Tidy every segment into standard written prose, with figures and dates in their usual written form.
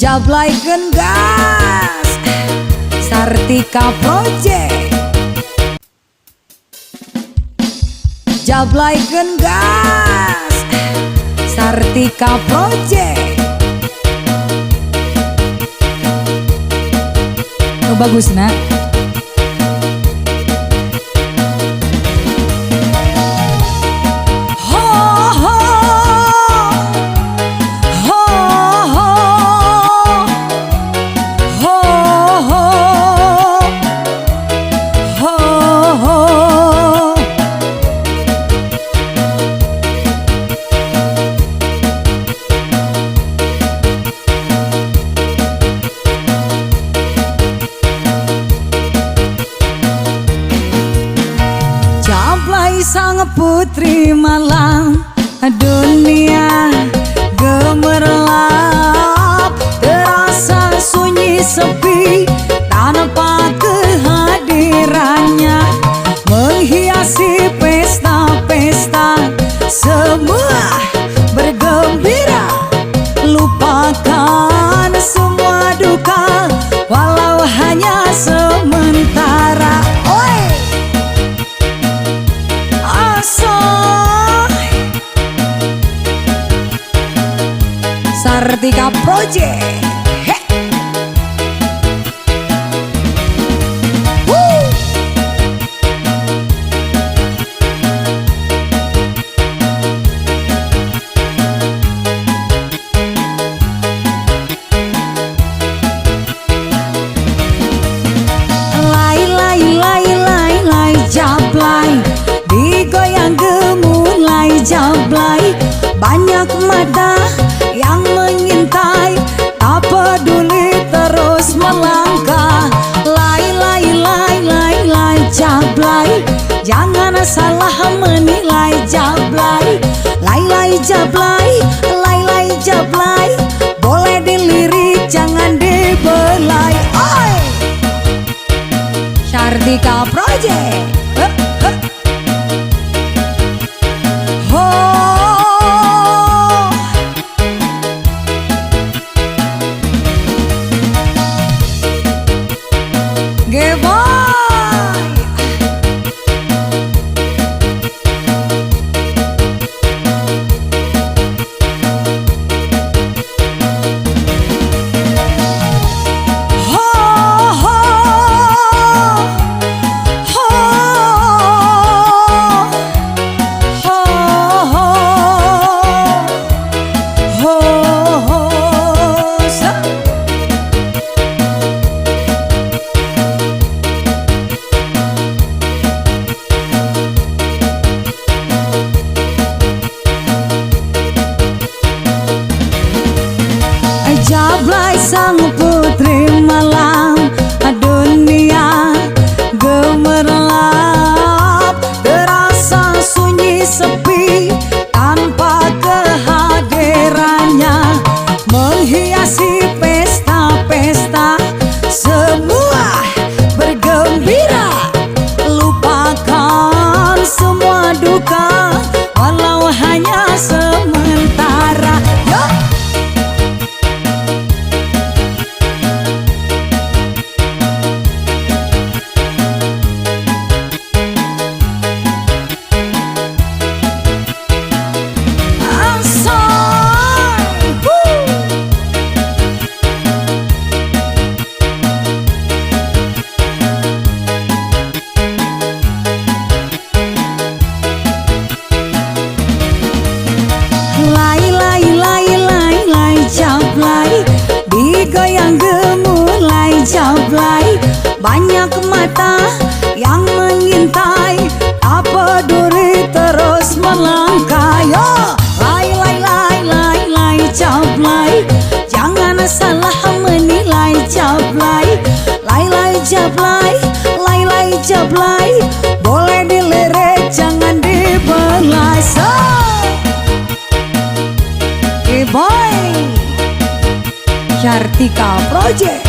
Jablaikeun gas Sartika Project. Jablaikeun gas Sartika Project. Oh bagus nak. Sang putri malam dunia gemerlap, terasa sunyi sepi tanpa kehadirannya, menghiasi pesta-pesta semua bergembira, lupakan semua duka walau hanya sementara. Sartika Project. Lai jablay, digoyang gemulai jablay, banyak mata yang mengintai, tak peduli terus melangkah. Lai jablay, jangan salah menilai jablay. Lai jablay, boleh dilirik jangan dibelai. Oi, Sartika Project. Jablay sang putri malam dunia gemerlap, terasa sunyi sepi tanpa kehadirannya, menghiasi pesta-pesta semua bergembira, lupakan semua duka walau hanya sementara. Jablay, digoyang gemulai jablay, banyak mata yang mengintai, tak peduli terus melangkah. Yo, lai jablay, jangan salah menilai jablay. Lai jablay, boleh dilirik jangan dibelai. Boy, Sartika Project.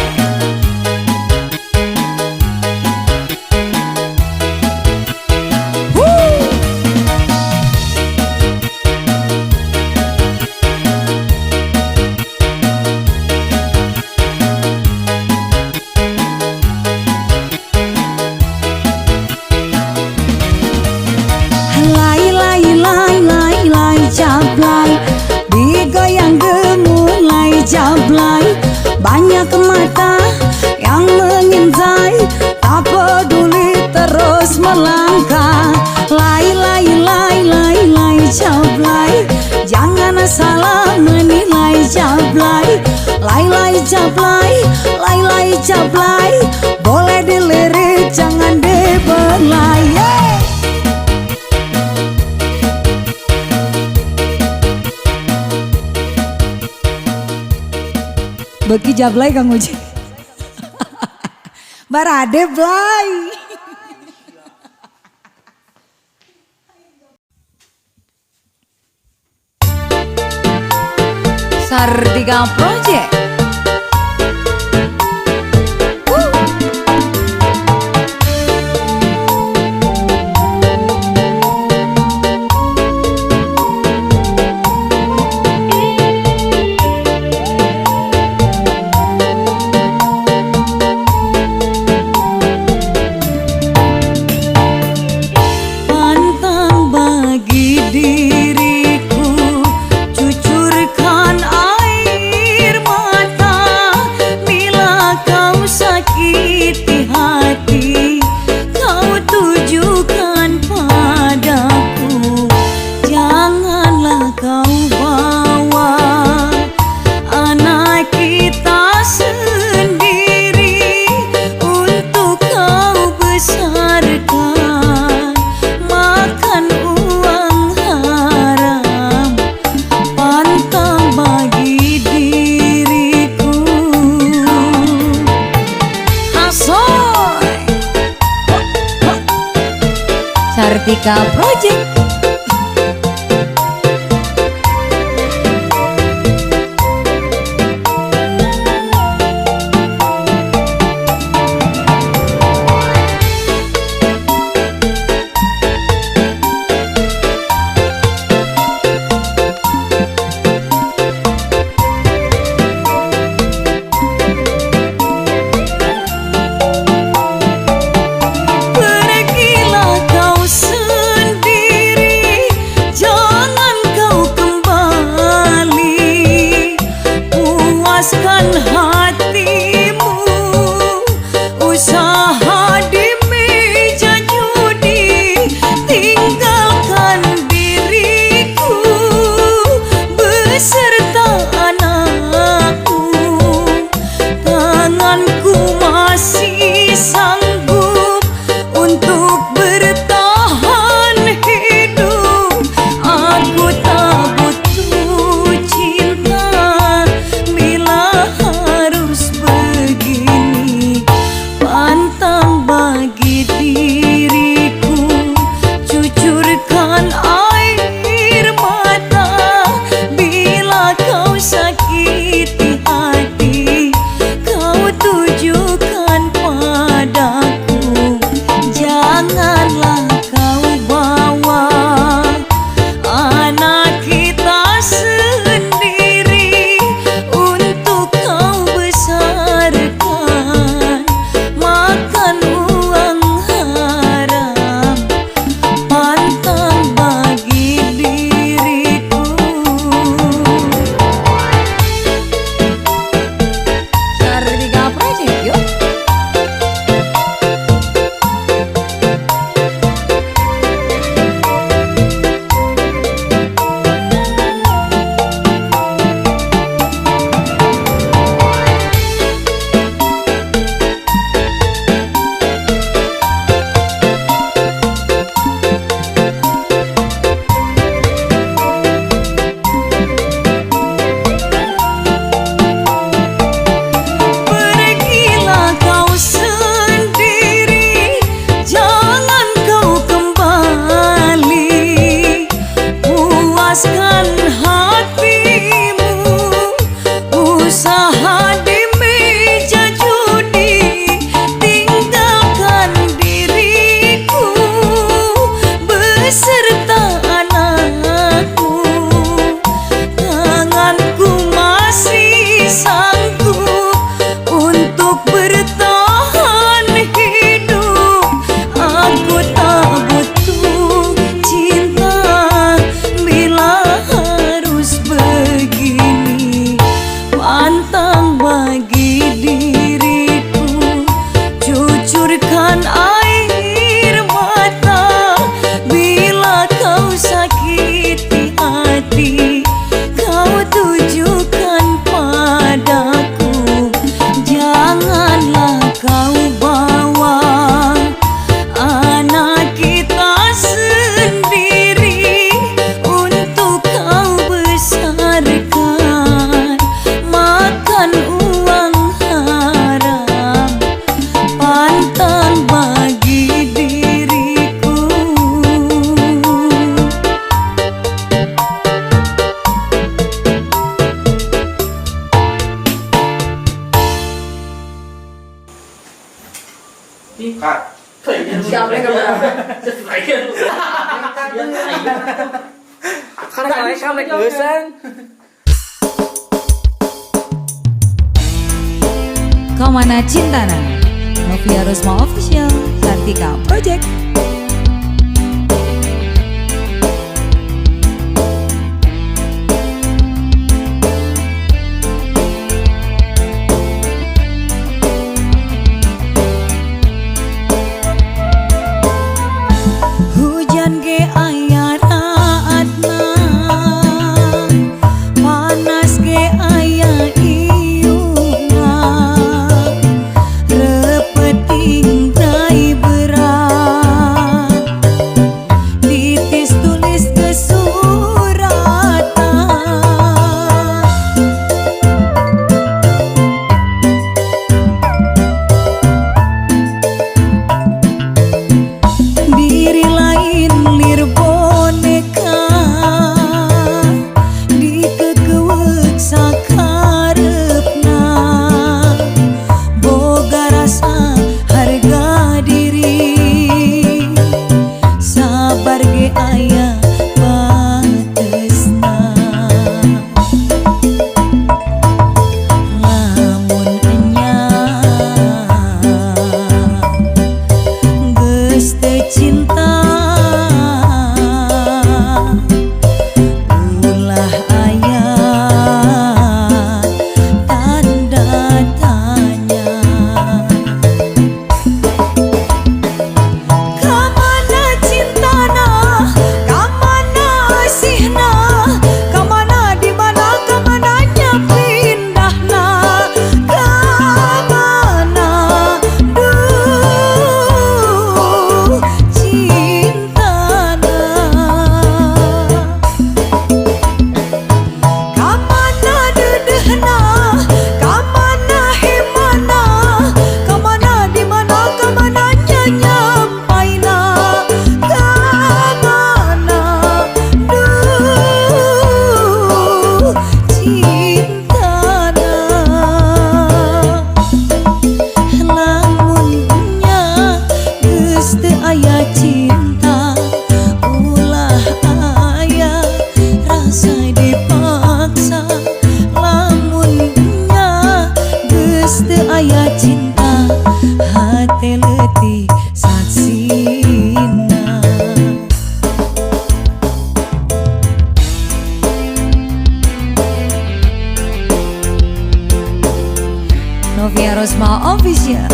salah menilai jablay. Lai jablay, boleh dilirik jangan dibelai. Bagi jablay Kang Uji. Barade blay. Sartika Project. Sartika Project. Pergilah kau sendiri. Siapa yang berapa? Karena mereka bosan. Kemana Cintana, Novia Rusma Official, Sartika Project. Hujan ge aya raatna, panas ge aya iungna, repeting trai berat, titis tulis ke suratan. Diri lain lir boneka, dikekeuweuk sakarepna, boga rasa harga diri, sabar ge aya batesna. Lamun enyang geus teu cinta, ulah aya tanda tanya. Kamana cintana, kamana asihna, kamana dimana, kamananya pindahna, kamana duh cintana. Kamana dedehna, kamana himana, kamana dimana, kamananya nyampaina, kamana duh cintana. Lamunnya geus teu aya cinta, ulah aya rasa dipaksa. Lamunnya geus teu aya cinta, hate leutik saksina. Novia Rusma Official.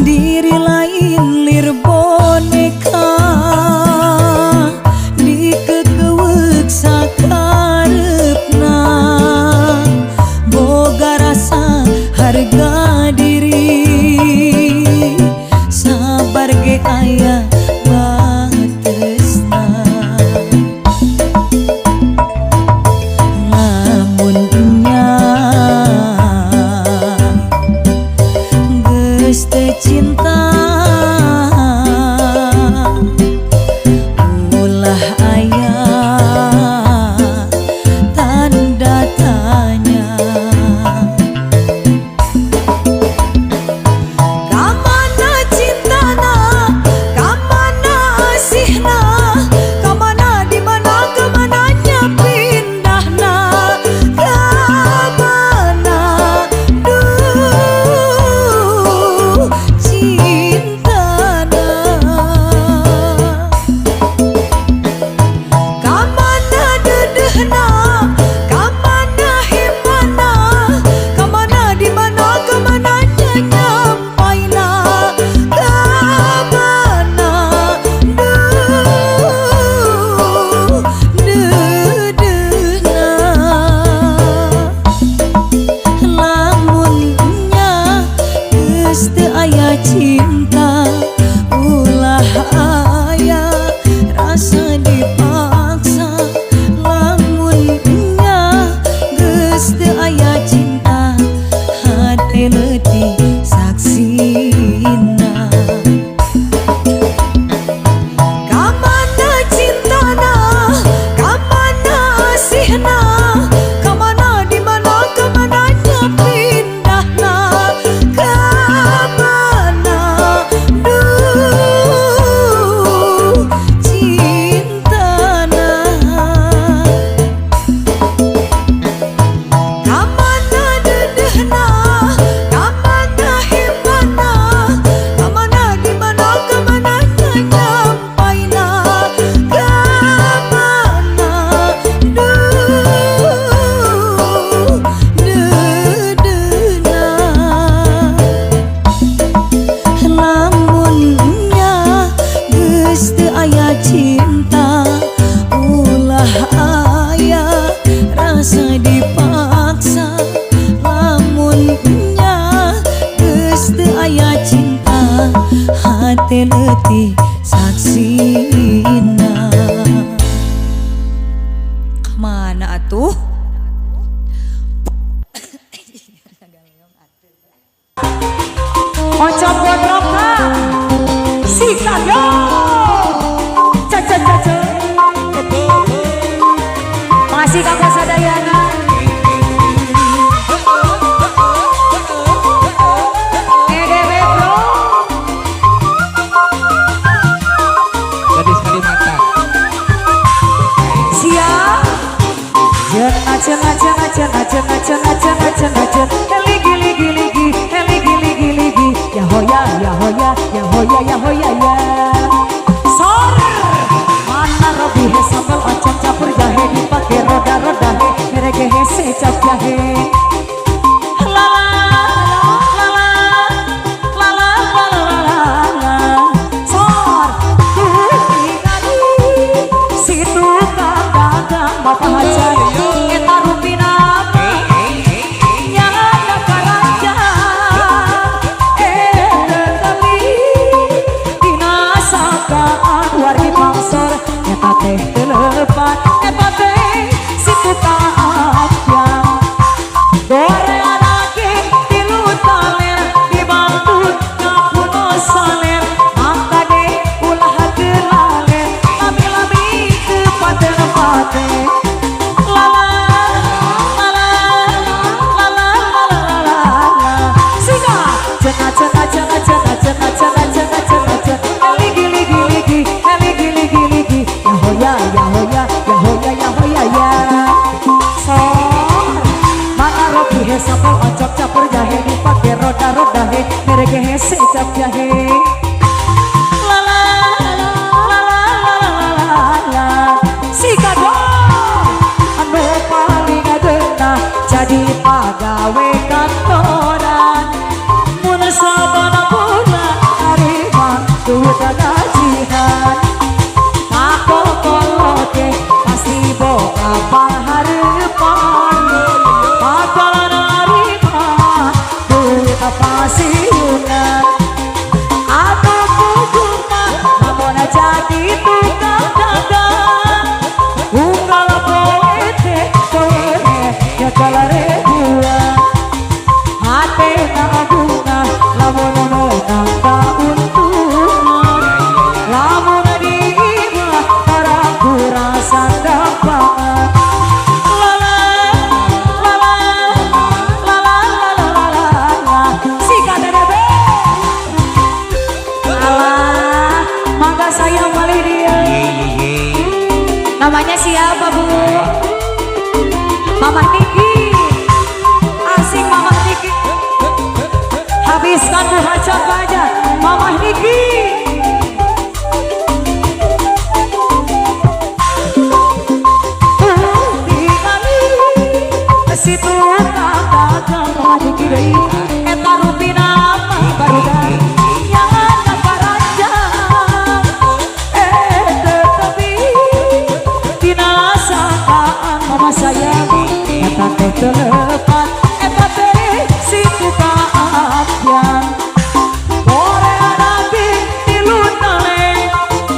Diri lain lir boneka, dikekeuweuk sakarepna, boga rasa harga diri, cenah ligi ligi ligi ligi ligi ligi ya hoya ya hoya ya hoya ya hoya ya sore mana robi he sambal oncom campur jahe dipakai roda-roda he mereke he secap jahe Bapak Hajar, eta rupina nyana karanja, tetapi dina sakaan wargi pangsor, eta teh telepan, eta teh situ taapyang, gorean lagi tilu taler dibantut kapuno saler, maka deh ulah gelaler, lami-lami kepaten-paten. Sambal oncok campur jahe dipakai roda-roda he mereke he secap jahe la la la la la la si kado anu paling adeuna jadi pagawe kantoran mun sabana bulan harima duit gajian aku kolote pasti boga paharepan pasiunan atau kuguma namun jadi tukang dagang unggal poete kowe ya kalarebuan hati nabunga lamun menang kauntungan lamun diima para kurasa dapangan saya malih dia. Namanya siapa bu? Mama Niki. Asik Mama Niki. Habiskan bu hajat aja Mama Niki. Situ dagang Mama Niki deh. Eta rupina baru dah. Sayang, eta teh telepan, eta teh situ taapyang. Korea nabi tilu tale,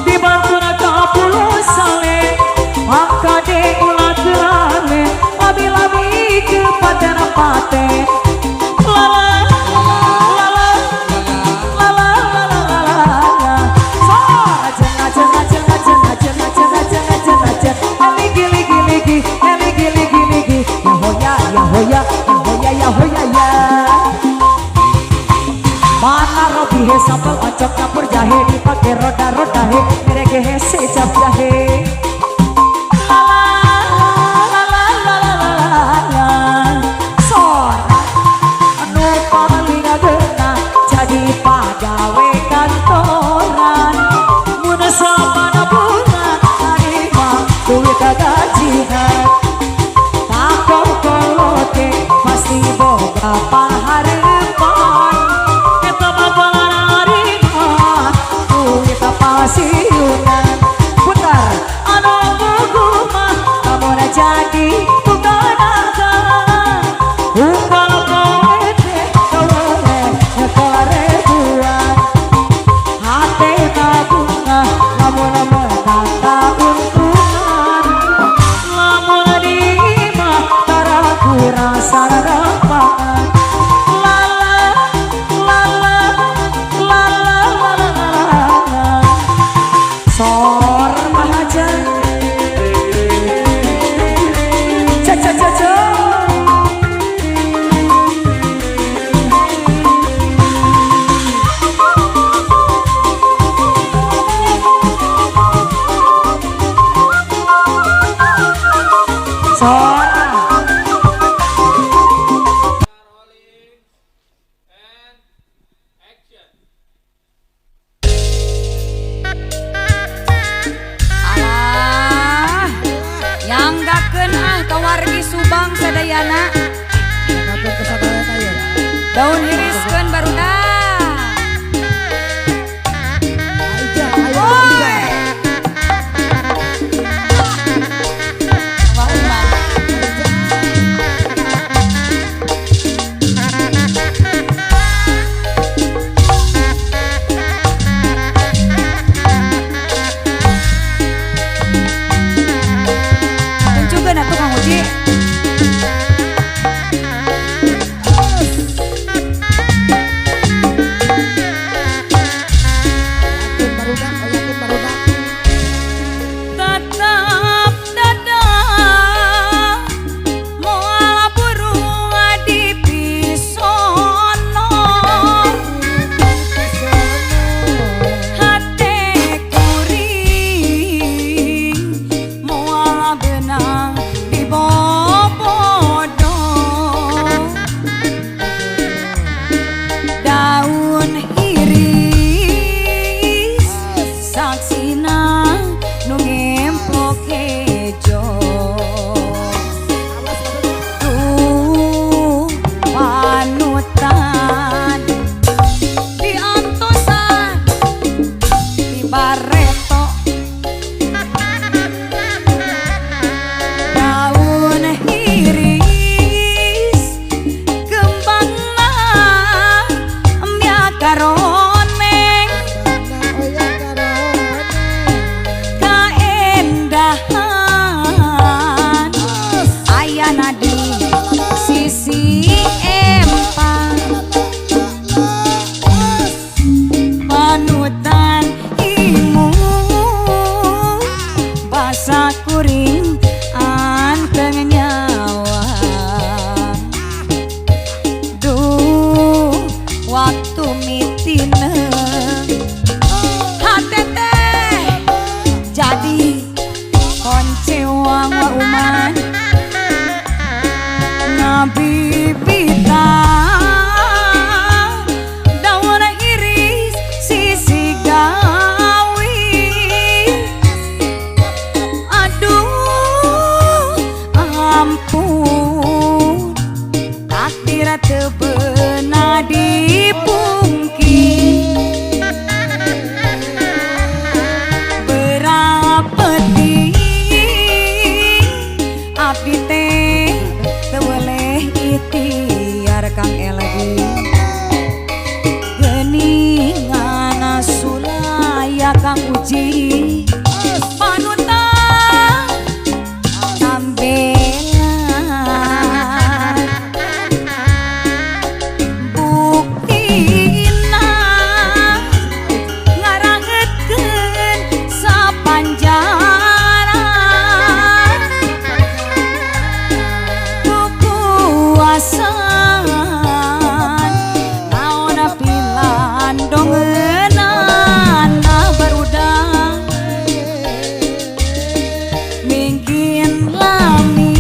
dibantuna kapuluh sale, maka de ulah terane, labi-labi kepaten-paten. Mana robi he sambal oncok campur jahe dipakai roda-roda he mereke he secap jahe sora anu paling adeuna jadi pagawe kantoran mun sabana bulan harima duit gajian takok kolote pasti boga paharepan eta bakalan harima duit pasiunan putar anu guguma lamun jadi tukang dagang unggal poete kawe kalarebuan hate nabunga lamun menang kauntungan lamun diima tara kurasa dapangan Daun iriskeun barudak. Tunjukkeun atuh Kang Uji. Kang Uji panutan sambelan buktina ngarangetkeun sapanjaran kukuasan naona pilan dongenan mingkin lami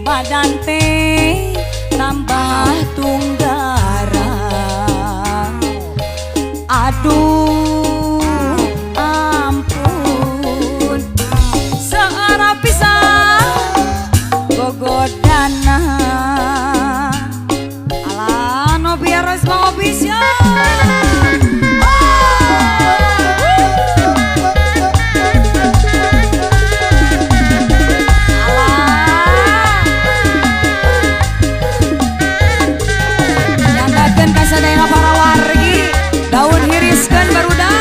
badan teh tambah tunggara aduh ampun searah pisan gogodana ala no biar resma official. Sadayana para wargi daun hiriskeun barudak.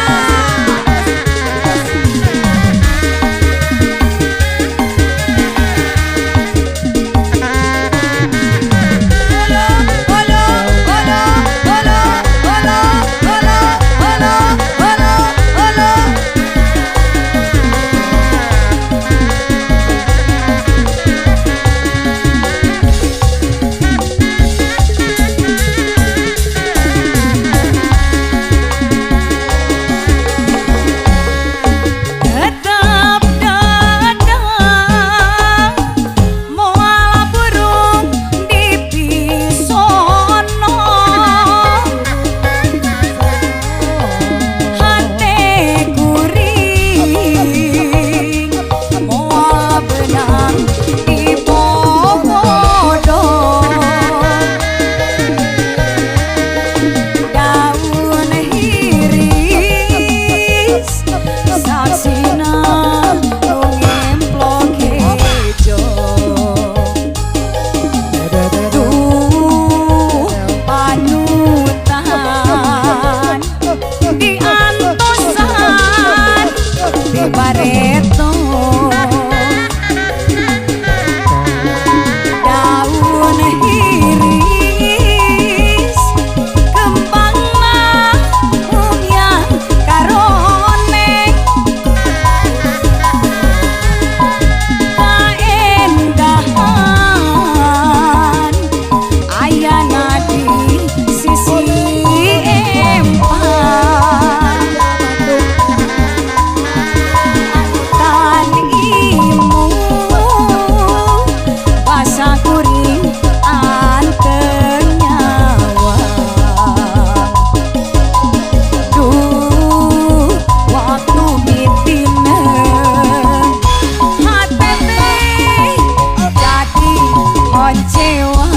kecewa.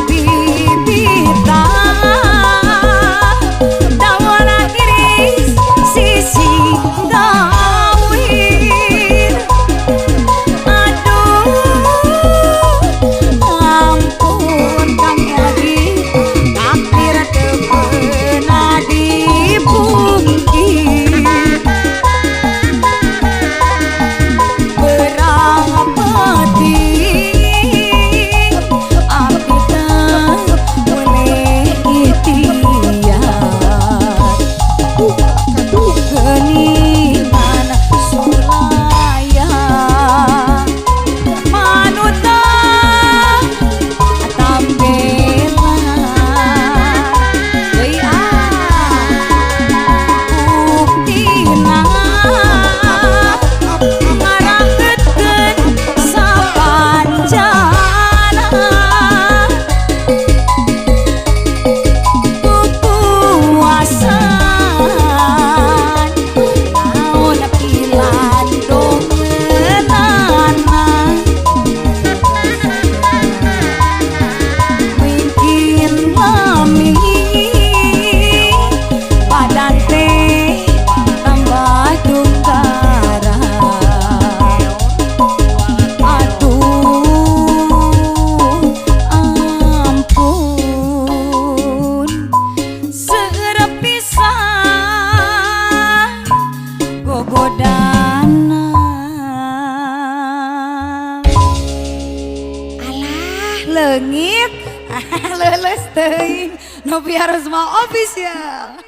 Bibita dawana iris sisi gawir. Aduh ampun kang lagi takdir teu pernah dipungkir. Leungit leles teuing Novia Rosma Official.